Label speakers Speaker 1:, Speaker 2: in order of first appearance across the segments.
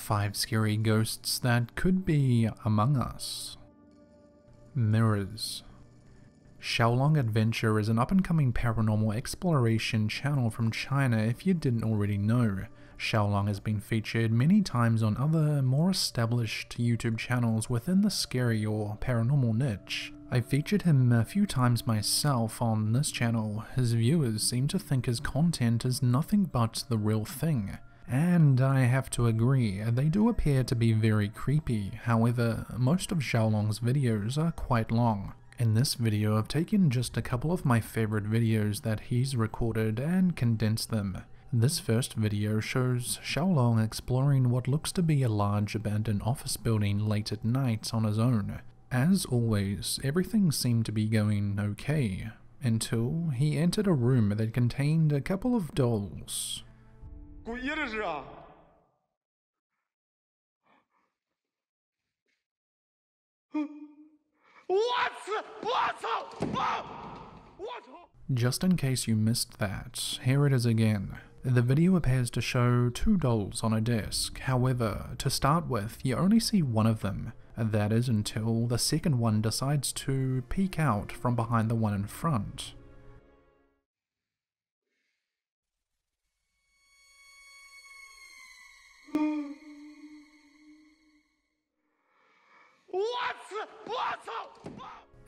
Speaker 1: 5 scary ghosts that could be among us. Mirrors. Xiaolong Adventure is an up-and-coming paranormal exploration channel from China if you didn't already know. Xiaolong has been featured many times on other, more established YouTube channels within the scary or paranormal niche. I featured him a few times myself on this channel. His viewers seem to think his content is nothing but the real thing. And I have to agree, they do appear to be very creepy. However, most of Xiaolong's videos are quite long. In this video, I've taken just a couple of my favorite videos that he's recorded and condensed them. This first video shows Xiaolong exploring what looks to be a large abandoned office building late at night on his own. As always, everything seemed to be going okay, until he entered a room that contained a couple of dolls. Just in case you missed that, here it is again. The video appears to show 2 dolls on a desk. However, to start with, you only see one of them. That is until the second one decides to peek out from behind the one in front.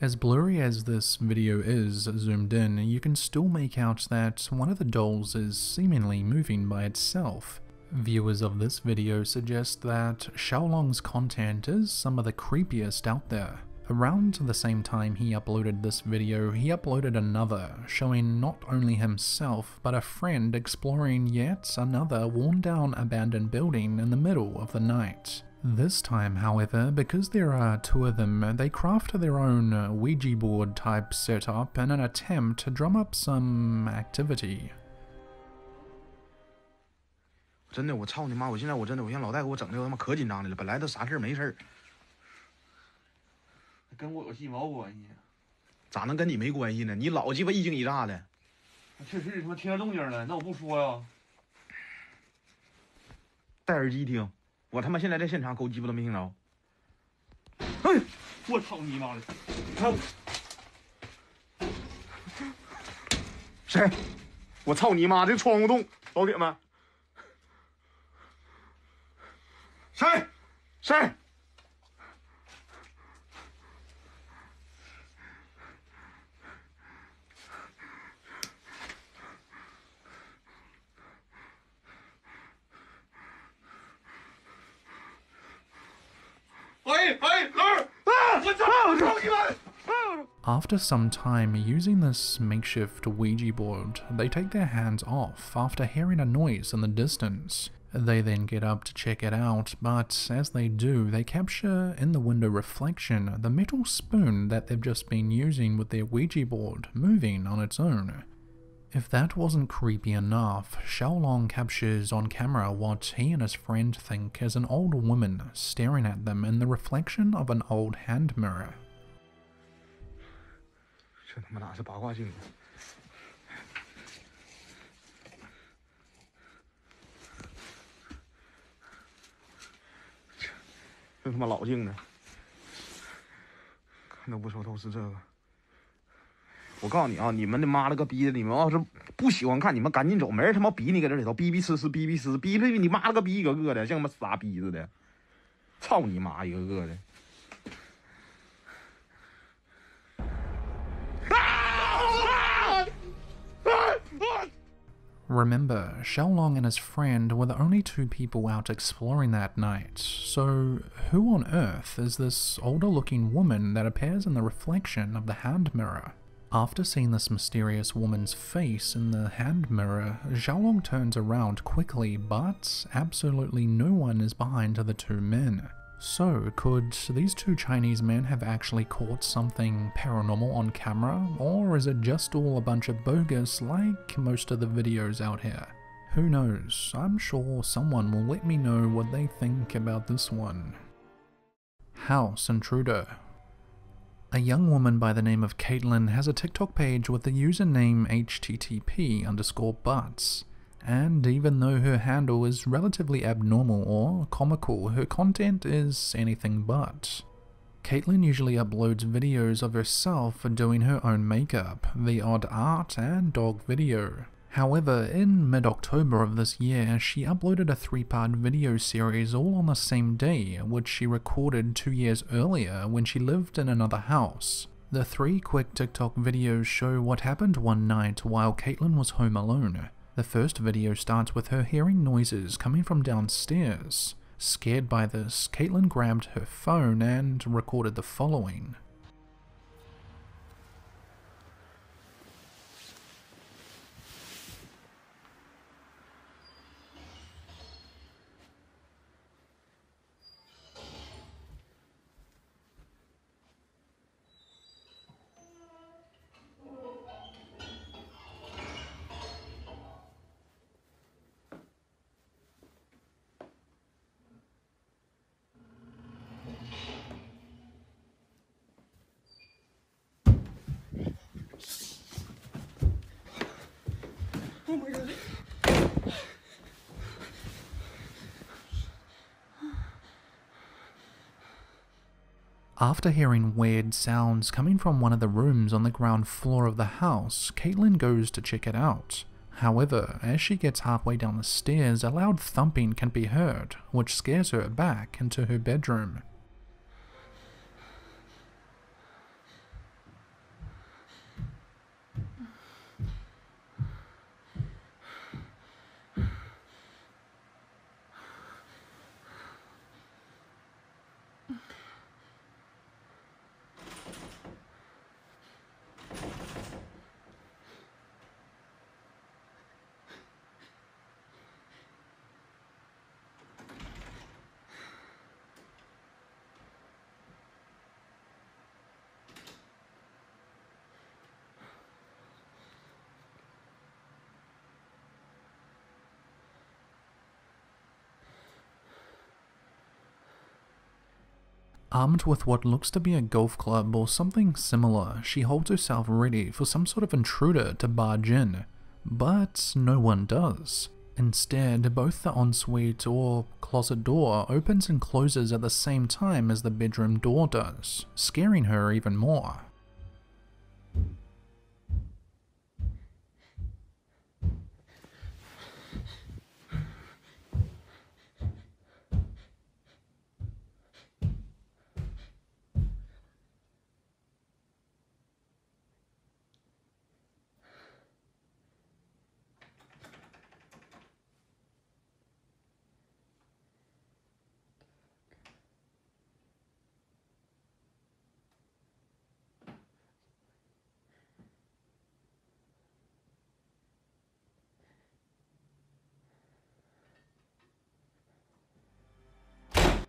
Speaker 1: As blurry as this video is zoomed in, you can still make out that one of the dolls is seemingly moving by itself. Viewers of this video suggest that Xiaolong's content is some of the creepiest out there. Around the same time he uploaded this video, he uploaded another, showing not only himself but a friend exploring yet another worn-down abandoned building in the middle of the night. This time, however, because there are 2 of them, they craft their own Ouija board type setup in an attempt to drum up some activity.
Speaker 2: 真的，我操你妈！我现在真的，我让老戴给我整的，我他妈可紧张的了。本来都啥事儿没事儿，
Speaker 3: 跟我有鸡毛关系？
Speaker 2: 咋能跟你没关系呢？你老鸡巴一惊一乍的。
Speaker 3: 确实他妈听见动静了，那我不说呀。
Speaker 2: 戴耳机听，我他妈现在在现场，狗鸡巴都没听着。
Speaker 3: 哎，我操你妈的！看我，
Speaker 2: 谁？我操你妈！这窗户洞，老铁们。 谁？谁？After
Speaker 1: some time using this makeshift Ouija board, they take their hands off after hearing a noise in the distance. They then get up to check it out, but as they do, they capture in the window reflection the metal spoon that they've just been using with their Ouija board moving on its own. If that wasn't creepy enough, Xiaolong captures on camera what he and his friend think is an old woman staring at them in the reflection of an old hand mirror.
Speaker 2: 这他妈哪是八卦镜？ 这他妈老镜呢，看都不说都是这个。我告诉你啊，你们的妈了个逼的！你们要是不喜欢看，你们赶紧走，没人他妈逼你搁这里头逼逼呲呲逼逼呲逼逼你妈了个逼一个个的，像他妈傻逼似的，操你妈一个个的！
Speaker 1: Remember, Xiaolong and his friend were the only 2 people out exploring that night, so who on earth is this older looking woman that appears in the reflection of the hand mirror? After seeing this mysterious woman's face in the hand mirror, Xiaolong turns around quickly, but absolutely no one is behind the 2 men. So, could these 2 Chinese men have actually caught something paranormal on camera, or is it just all a bunch of bogus like most of the videos out here? Who knows? I'm sure someone will let me know what they think about this one. House Intruder. A young woman by the name of Caitlin has a TikTok page with the username http_butts. And even though her handle is relatively abnormal or comical, her content is anything but. Caitlyn usually uploads videos of herself doing her own makeup, the odd art and dog video. However, in mid-October of this year, she uploaded a 3-part video series all on the same day, which she recorded 2 years earlier when she lived in another house. The 3 quick TikTok videos show what happened one night while Caitlyn was home alone. The first video starts with her hearing noises coming from downstairs. Scared by this, Caitlyn grabbed her phone and recorded the following.
Speaker 3: Oh my god.
Speaker 1: After hearing weird sounds coming from one of the rooms on the ground floor of the house, Caitlyn goes to check it out. However, as she gets halfway down the stairs, a loud thumping can be heard, which scares her back into her bedroom. Armed with what looks to be a golf club or something similar, she holds herself ready for some sort of intruder to barge in, but no one does. Instead, both the ensuite or closet door opens and closes at the same time as the bedroom door does, scaring her even more.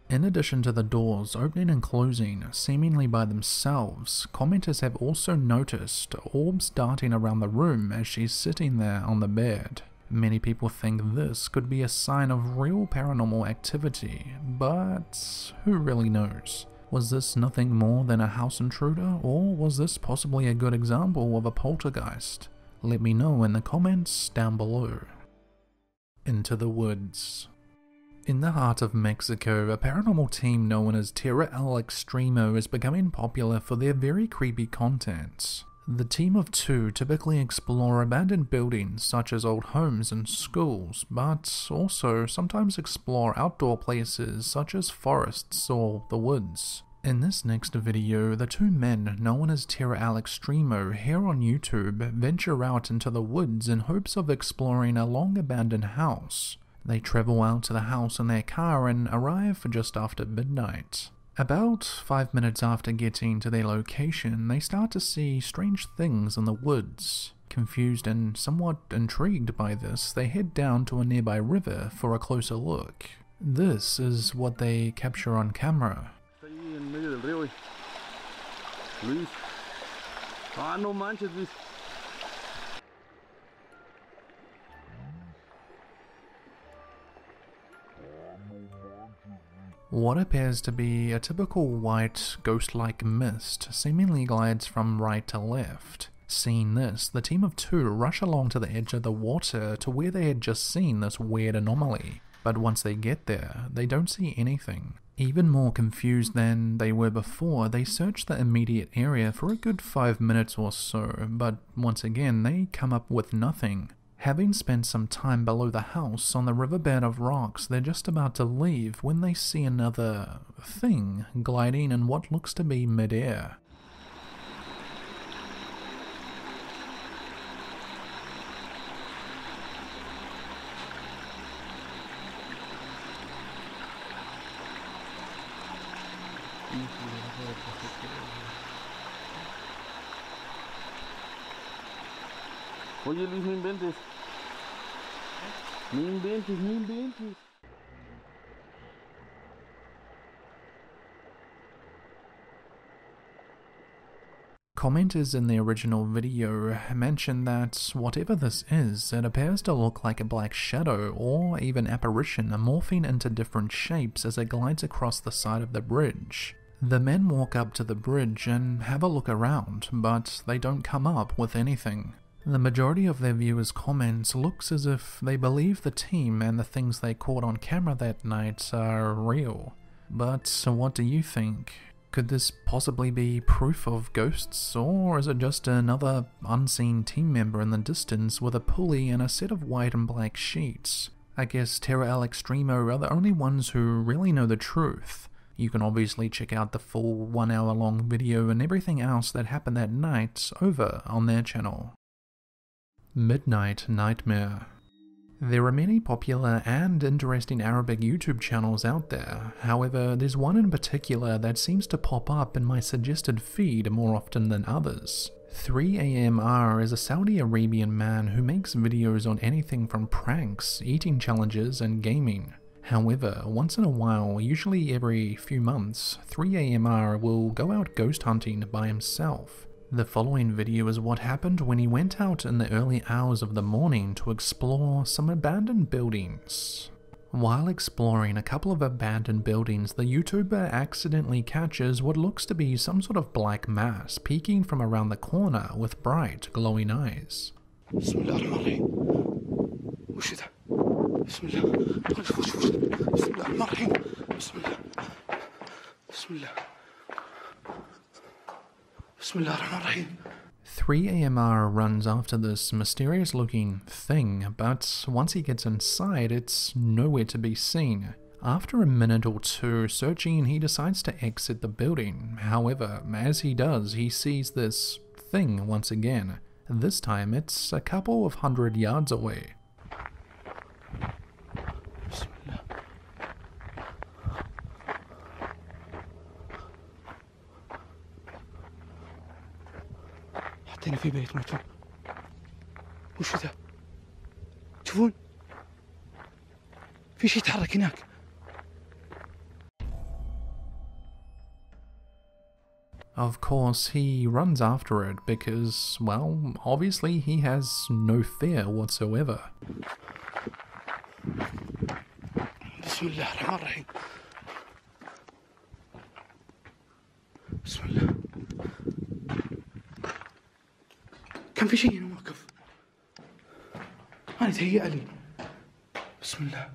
Speaker 1: In addition to the doors opening and closing seemingly by themselves, commenters have also noticed orbs darting around the room as she's sitting there on the bed. Many people think this could be a sign of real paranormal activity, but who really knows? Was this nothing more than a house intruder, or was this possibly a good example of a poltergeist? Let me know in the comments down below. Into the woods. In the heart of Mexico, a paranormal team known as Tierra El Extremo is becoming popular for their very creepy content. The team of 2 typically explore abandoned buildings such as old homes and schools, but also sometimes explore outdoor places such as forests or the woods. In this next video, the 2 men known as Tierra El Extremo here on YouTube venture out into the woods in hopes of exploring a long abandoned house. They travel out to the house in their car and arrive just after midnight. About 5 minutes after getting to their location, they start to see strange things in the woods. Confused and somewhat intrigued by this, they head down to a nearby river for a closer look. This is what they capture on camera.
Speaker 3: Está ahí en medio del río, güey. Luis. Ah, no manches, Luis.
Speaker 1: What appears to be a typical white, ghost-like mist seemingly glides from right to left. Seeing this, the team of two rush along to the edge of the water to where they had just seen this weird anomaly, but once they get there, they don't see anything. Even more confused than they were before, they search the immediate area for a good 5 minutes or so, but once again they come up with nothing. Having spent some time below the house on the riverbed of rocks, they're just about to leave when they see another thing gliding in what looks to be mid-air.
Speaker 3: Oye Luis, no inventes. No inventes, no inventes.
Speaker 1: Commenters in the original video mentioned that whatever this is, it appears to look like a black shadow or even apparition morphing into different shapes as it glides across the side of the bridge. The men walk up to the bridge and have a look around, but they don't come up with anything. The majority of their viewers' comments looks as if they believe the team and the things they caught on camera that night are real. But what do you think? Could this possibly be proof of ghosts, or is it just another unseen team member in the distance with a pulley and a set of white and black sheets? I guess Terra L Extremo are the only ones who really know the truth. You can obviously check out the full 1 hour long video and everything else that happened that night over on their channel. Midnight Nightmare. There are many popular and interesting Arabic YouTube channels out there, however there's one in particular that seems to pop up in my suggested feed more often than others. 3AMR is a Saudi Arabian man who makes videos on anything from pranks, eating challenges and gaming. However, once in a while, usually every few months, 3AMR will go out ghost hunting by himself. The following video is what happened when he went out in the early hours of the morning to explore some abandoned buildings. While exploring a couple of abandoned buildings, the YouTuber accidentally catches what looks to be some sort of black mass peeking from around the corner with bright, glowing eyes.
Speaker 2: بسم الله الرحمن الرحيم.
Speaker 1: 3AMR runs after this mysterious looking thing, but once he gets inside, it's nowhere to be seen. After a minute or two searching, he decides to exit the building. However, as he does, he sees this thing once again. This time, it's a couple of 100 yards away.
Speaker 2: حطينا في بيت مكتوب وشو ذا؟ تشوفون؟ في شي يتحرك هناك.
Speaker 1: Of course, he runs after it because, well, obviously he has no fear whatsoever.
Speaker 2: بسم الله الرحمن الرحيم. بسم الله. كان في شيء هنا واقف. أنا تهيأ لي. بسم الله.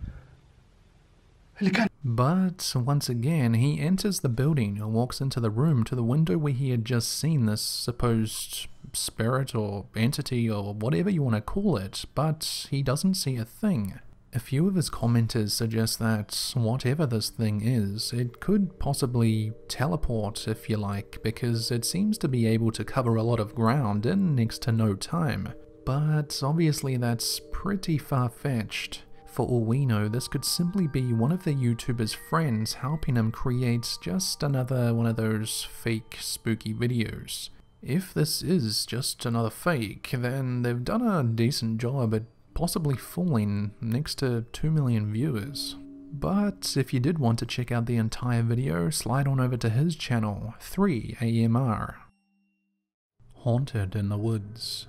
Speaker 2: اللي كان.
Speaker 1: But once again, he enters the building and walks into the room to the window where he had just seen this supposed spirit or entity or whatever you want to call it, but he doesn't see a thing. A few of his commenters suggest that whatever this thing is, it could possibly teleport if you like, because it seems to be able to cover a lot of ground in next to no time. But obviously that's pretty far-fetched. For all we know, this could simply be one of the YouTuber's friends helping him create just another one of those fake spooky videos. If this is just another fake, then they've done a decent job at possibly fooling next to 2 million viewers. But if you did want to check out the entire video, slide on over to his channel, 3AMR. Haunted in the Woods.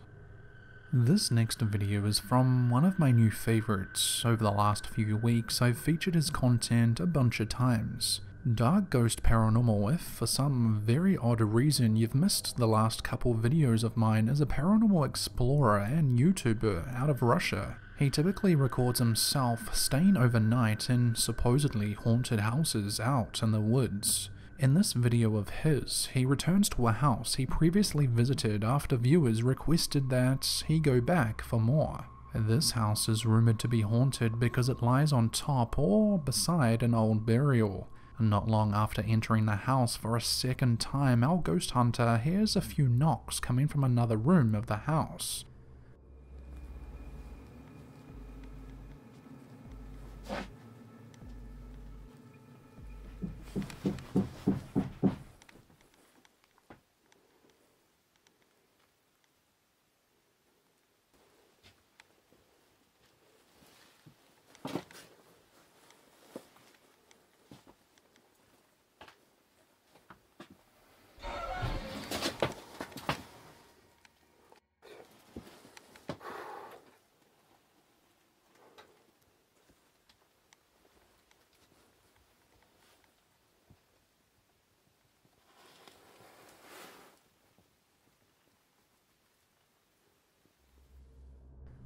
Speaker 1: This next video is from one of my new favorites. Over the last few weeks, I've featured his content a bunch of times. Dark Ghost Paranormal, if for some very odd reason you've missed the last couple videos of mine, is a paranormal explorer and YouTuber out of Russia. He typically records himself staying overnight in supposedly haunted houses out in the woods. In this video of his, he returns to a house he previously visited after viewers requested that he go back for more. This house is rumored to be haunted because it lies on top or beside an old burial. Not long after entering the house for a second time, our ghost hunter hears a few knocks coming from another room of the house.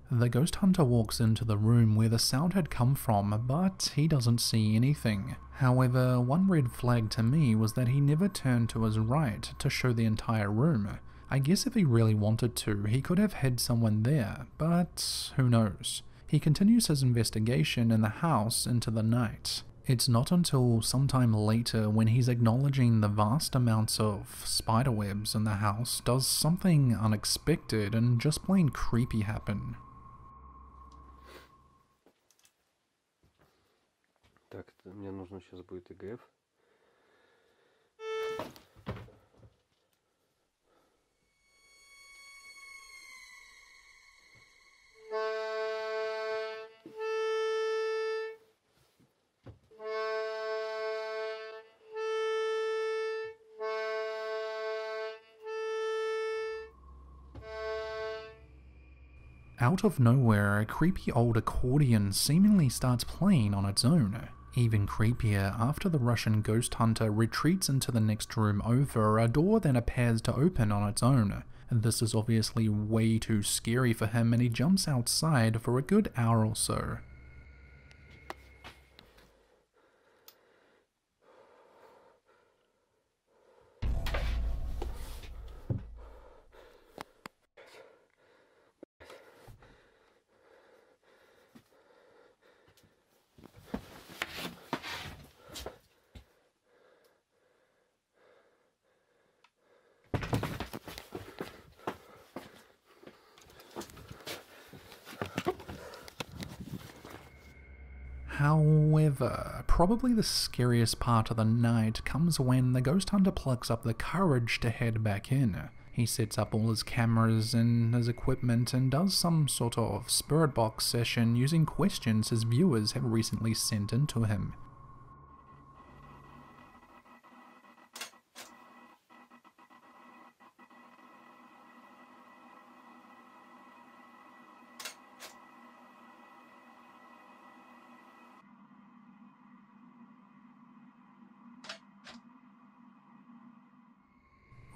Speaker 1: The ghost hunter walks into the room where the sound had come from, but he doesn't see anything. However, one red flag to me was that he never turned to his right to show the entire room. I guess if he really wanted to, he could have had someone there, but who knows. He continues his investigation in the house into the night. It's not until sometime later, when he's acknowledging the vast amounts of spiderwebs in the house, does something unexpected and just plain creepy happen.
Speaker 3: Так, мне нужно сейчас будет ИГФ.
Speaker 1: Out of nowhere, a creepy old accordion seemingly starts playing on its own. Even creepier, after the Russian ghost hunter retreats into the next room over, a door then appears to open on its own. This is obviously way too scary for him, and he jumps outside for a good hour or so. However, probably the scariest part of the night comes when the ghost hunter plucks up the courage to head back in. He sets up all his cameras and his equipment and does some sort of spirit box session using questions his viewers have recently sent in to him.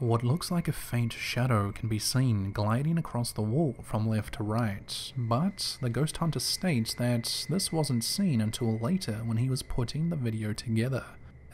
Speaker 1: What looks like a faint shadow can be seen gliding across the wall from left to right, but the ghost hunter states that this wasn't seen until later when he was putting the video together.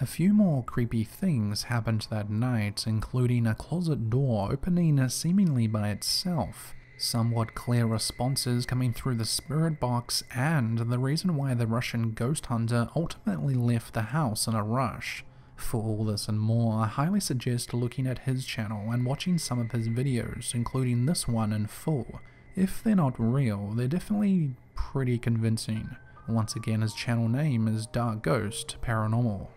Speaker 1: A few more creepy things happened that night, including a closet door opening seemingly by itself, somewhat clear responses coming through the spirit box, and the reason why the Russian ghost hunter ultimately left the house in a rush. For all this and more, I highly suggest looking at his channel and watching some of his videos, including this one in full. If they're not real, they're definitely pretty convincing. Once again, his channel name is Dark Ghost Paranormal.